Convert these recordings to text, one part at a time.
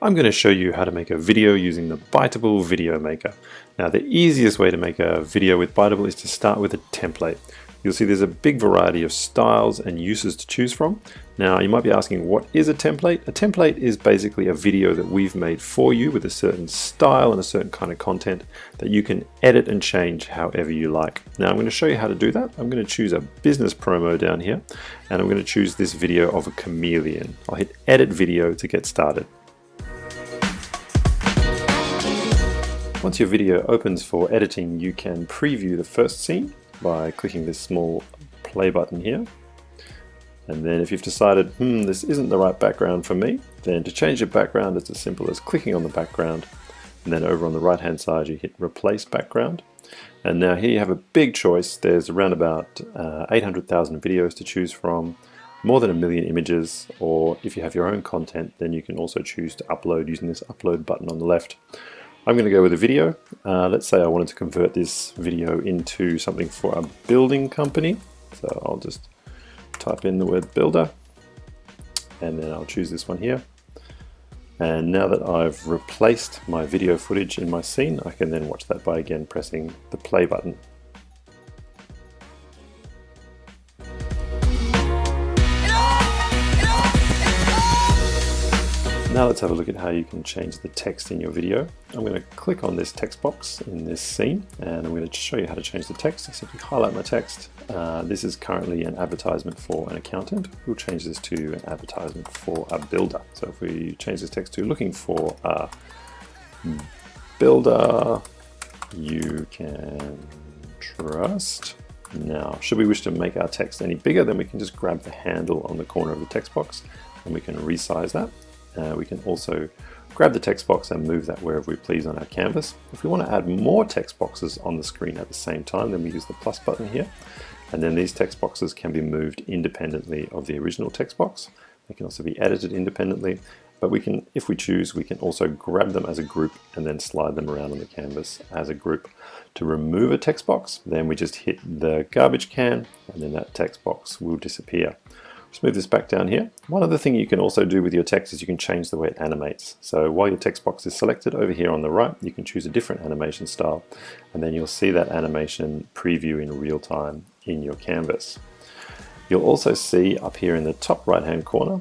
I'm going to show you how to make a video using the Biteable Video Maker. Now the easiest way to make a video with Biteable is to start with a template. You'll see there's a big variety of styles and uses to choose from. Now you might be asking, what is a template? A template is basically a video that we've made for you with a certain style and a certain kind of content that you can edit and change however you like. Now I'm going to show you how to do that. I'm going to choose a business promo down here and I'm going to choose this video of a chameleon. I'll hit edit video to get started. Once your video opens for editing, you can preview the first scene by clicking this small play button here. And then if you've decided, this isn't the right background for me, then to change your background, it's as simple as clicking on the background. And then over on the right hand side, you hit replace background. And now here you have a big choice. There's around about 800,000 videos to choose from, more than 1 million images, or if you have your own content, then you can also choose to upload using this upload button on the left. I'm going to go with a video. Let's say I wanted to convert this video into something for a building company. So I'll just type in the word builder and then I'll choose this one here. And now that I've replaced my video footage in my scene, I can then watch that by again pressing the play button. Now let's have a look at how you can change the text in your video. I'm going to click on this text box in this scene and I'm going to show you how to change the text. I simply highlight my text. This is currently an advertisement for an accountant. We'll change this to an advertisement for a builder. So if we change this text to looking for a builder you can trust. Now, should we wish to make our text any bigger, then we can just grab the handle on the corner of the text box and we can resize that. We can also grab the text box and move that wherever we please on our canvas. If we want to add more text boxes on the screen at the same time, then we use the plus button here. And then these text boxes can be moved independently of the original text box. They can also be edited independently, but we can, if we choose, we can also grab them as a group and then slide them around on the canvas as a group. To remove a text box, then we just hit the garbage can and then that text box will disappear. Just move this back down here. One other thing you can also do with your text is you can change the way it animates. So while your text box is selected over here on the right, you can choose a different animation style and then you'll see that animation preview in real time in your canvas. You'll also see up here in the top right hand corner,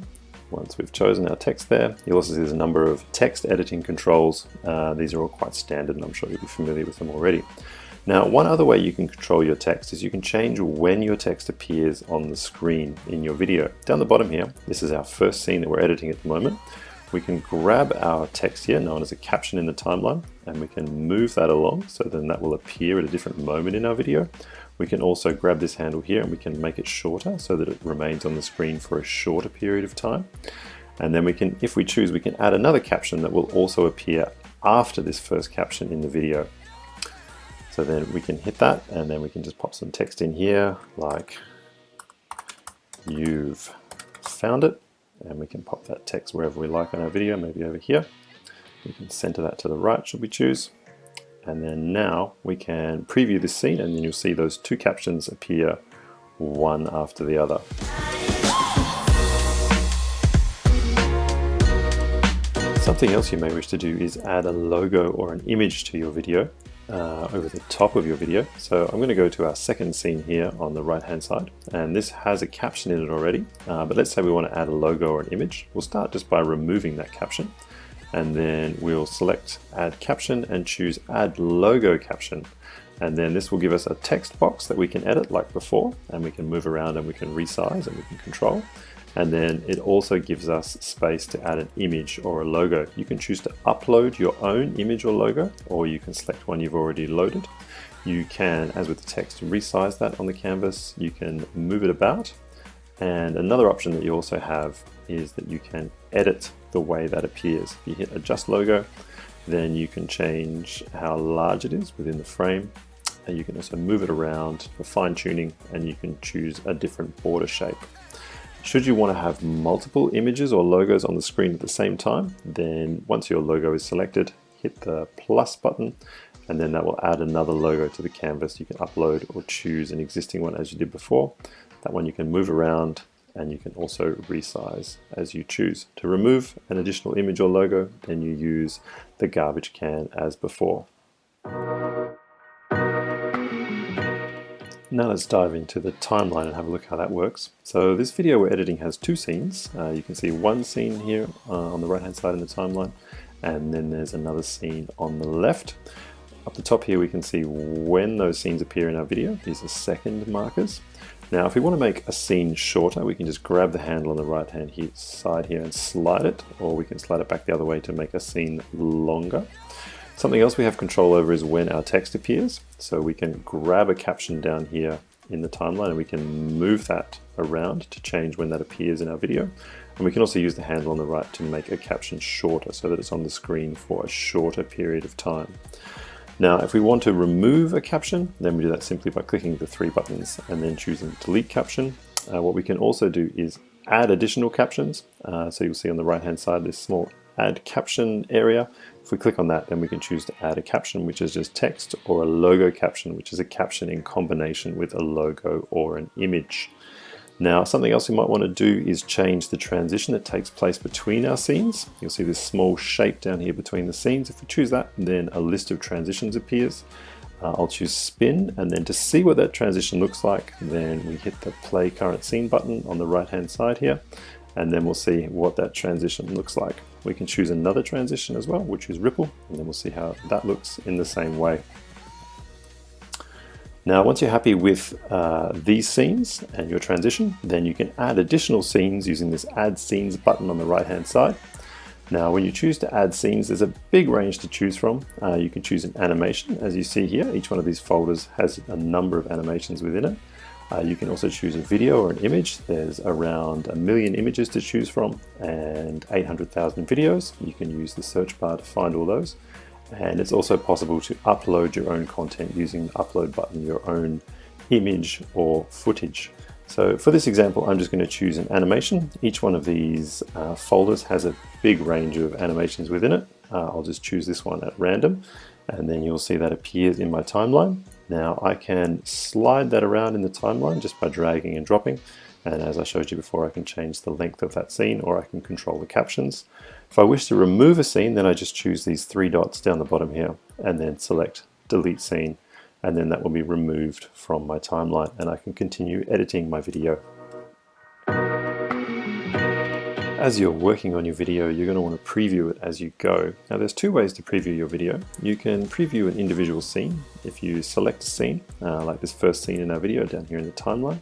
once we've chosen our text there, you'll also see there's a number of text editing controls. These are all quite standard and I'm sure you'll be familiar with them already. Now, one other way you can control your text is you can change when your text appears on the screen in your video. Down the bottom here, this is our first scene that we're editing at the moment. We can grab our text here, known as a caption in the timeline, and we can move that along so then that will appear at a different moment in our video. We can also grab this handle here and we can make it shorter so that it remains on the screen for a shorter period of time. And then we can, if we choose, we can add another caption that will also appear after this first caption in the video. So then we can hit that and then we can just pop some text in here like "you've found it," and we can pop that text wherever we like on our video, maybe over here. We can center that to the right should we choose. And then now we can preview this scene and then you'll see those two captions appear one after the other. Something else you may wish to do is add a logo or an image to your video. Over the top of your video. So I'm going to go to our second scene here on the right hand side, and this has a caption in it already, but let's say we want to add a logo or an image. We'll start just by removing that caption and then we'll select add caption and choose add logo caption, and then this will give us a text box that we can edit like before, and we can move around and we can resize and we can control. And then it also gives us space to add an image or a logo. You can choose to upload your own image or logo, or you can select one you've already loaded. You can, as with the text, resize that on the canvas. You can move it about. And another option that you also have is that you can edit the way that appears. If you hit adjust logo, then you can change how large it is within the frame. And you can also move it around for fine tuning, and you can choose a different border shape. Should you want to have multiple images or logos on the screen at the same time, then once your logo is selected, hit the plus button and then that will add another logo to the canvas. You can upload or choose an existing one as you did before. That one you can move around and you can also resize as you choose. To remove an additional image or logo, then you use the garbage can as before. Now let's dive into the timeline and have a look how that works. So this video we're editing has two scenes. You can see one scene here on the right hand side in the timeline, and then there's another scene on the left. Up the top here we can see when those scenes appear in our video. These are second markers. Now if we want to make a scene shorter, we can just grab the handle on the right hand side here and slide it, or we can slide it back the other way to make a scene longer. Something else we have control over is when our text appears. So we can grab a caption down here in the timeline and we can move that around to change when that appears in our video. And we can also use the handle on the right to make a caption shorter so that it's on the screen for a shorter period of time. Now, if we want to remove a caption, then we do that simply by clicking the three buttons and then choosing delete caption. What we can also do is add additional captions. So you'll see on the right hand side this small add caption area. If we click on that, then we can choose to add a caption which is just text, or a logo caption which is a caption in combination with a logo or an image. Now something else we might want to do is change the transition that takes place between our scenes. You'll see this small shape down here between the scenes. If we choose that, then a list of transitions appears. I'll choose spin, and then to see what that transition looks like, then we hit the play current scene button on the right hand side here, and then we'll see what that transition looks like. We can choose another transition as well, which is ripple, and then we'll see how that looks in the same way. Now, once you're happy with these scenes and your transition, then you can add additional scenes using this Add Scenes button on the right-hand side. Now, when you choose to add scenes, there's a big range to choose from. You can choose an animation, as you see here. Each one of these folders has a number of animations within it. You can also choose a video or an image. There's around 1 million images to choose from and 800,000 videos. You can use the search bar to find all those. And it's also possible to upload your own content using the upload button, your own image or footage. So for this example, I'm just going to choose an animation. Each one of these folders has a big range of animations within it. I'll just choose this one at random, and then you'll see that appears in my timeline. Now I can slide that around in the timeline just by dragging and dropping. And as I showed you before, I can change the length of that scene, or I can control the captions. If I wish to remove a scene, then I just choose these three dots down the bottom here and then select delete scene, and then that will be removed from my timeline and I can continue editing my video. As you're working on your video, you're going to want to preview it as you go. Now there's two ways to preview your video. You can preview an individual scene. If you select a scene, like this first scene in our video down here in the timeline,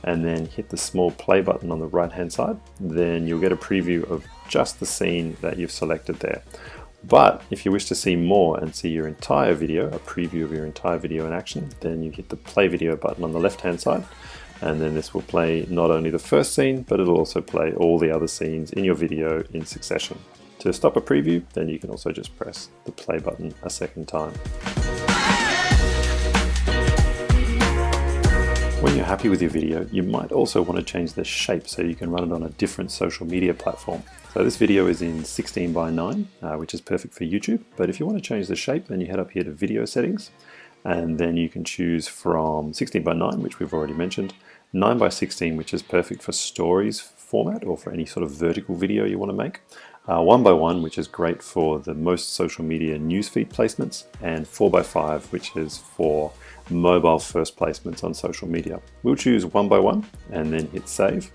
and then hit the small play button on the right hand side, then you'll get a preview of just the scene that you've selected there. But if you wish to see more and see your entire video, a preview of your entire video in action, then you hit the play video button on the left hand side, and then this will play not only the first scene, but it'll also play all the other scenes in your video in succession. To stop a preview, then you can also just press the play button a second time. When you're happy with your video, you might also want to change the shape so you can run it on a different social media platform. So this video is in 16:9, which is perfect for YouTube. But if you want to change the shape, then you head up here to video settings, and then you can choose from 16:9, which we've already mentioned, 9:16, which is perfect for stories format or for any sort of vertical video you want to make, 1:1, which is great for the most social media newsfeed placements, and 4:5, which is for mobile first placements on social media. We'll choose 1:1 and then hit save,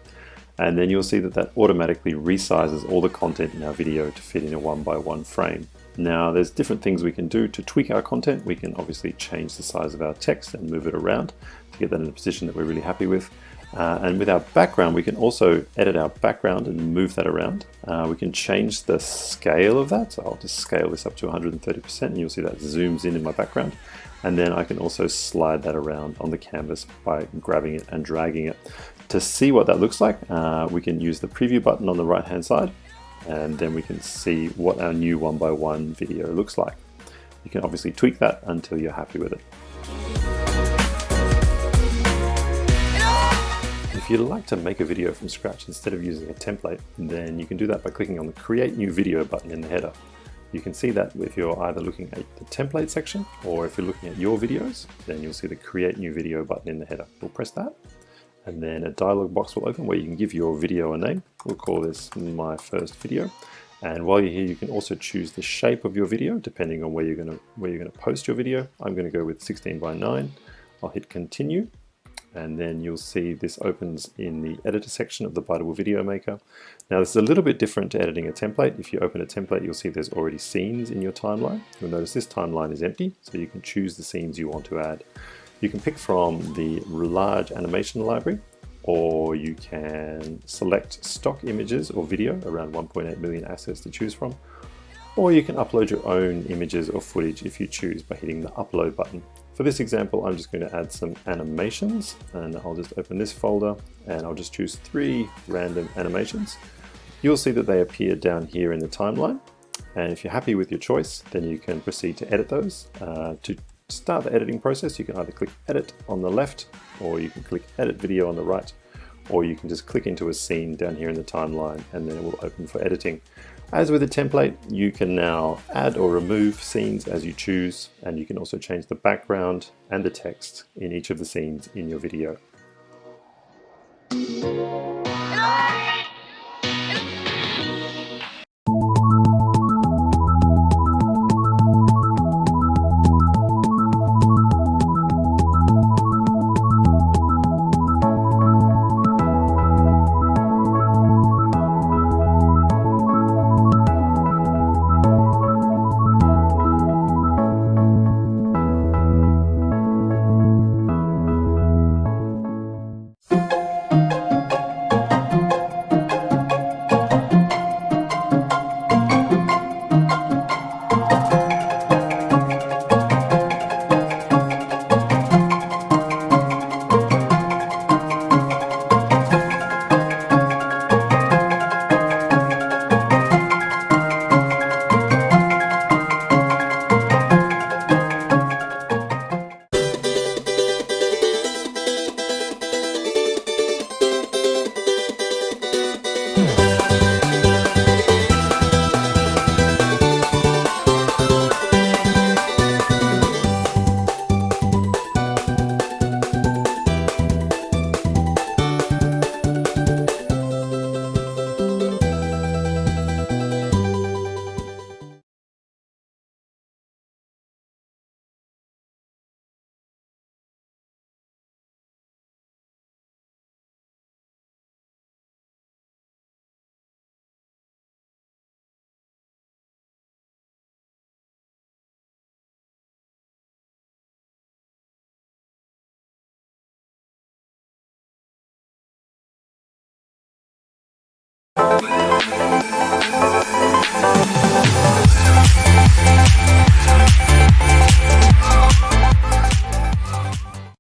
and then you'll see that that automatically resizes all the content in our video to fit in a 1:1 frame. Now there's different things we can do to tweak our content. We can obviously change the size of our text and move it around to get that in a position that we're really happy with. And with our background, we can also edit our background and move that around. We can change the scale of that. So I'll just scale this up to 130%, and you'll see that zooms in my background. And then I can also slide that around on the canvas by grabbing it and dragging it. To see what that looks like, we can use the preview button on the right hand side, and then we can see what our new 1:1 video looks like. You can obviously tweak that until you're happy with it. If you'd like to make a video from scratch instead of using a template, then you can do that by clicking on the Create New Video button in the header. You can see that if you're either looking at the template section, or if you're looking at your videos, then you'll see the Create New Video button in the header. We'll press that, and then a dialog box will open where you can give your video a name. We'll call this my first video. And while you're here, you can also choose the shape of your video depending on where you're going to post your video. I'm going to go with 16:9. I'll hit continue, and then you'll see this opens in the editor section of the Biteable Video Maker. Now this is a little bit different to editing a template. If you open a template, you'll see there's already scenes in your timeline. You'll notice this timeline is empty, so you can choose the scenes you want to add. You can pick from the large animation library, or you can select stock images or video, around 1.8 million assets to choose from, or you can upload your own images or footage if you choose by hitting the upload button. For this example, I'm just going to add some animations, and I'll just open this folder and I'll just choose 3 random animations. You'll see that they appear down here in the timeline, and if you're happy with your choice, then you can proceed to edit those. To start the editing process, you can either click edit on the left, or you can click edit video on the right, or you can just click into a scene down here in the timeline and then it will open for editing. As with a template, you can now add or remove scenes as you choose, and you can also change the background and the text in each of the scenes in your video.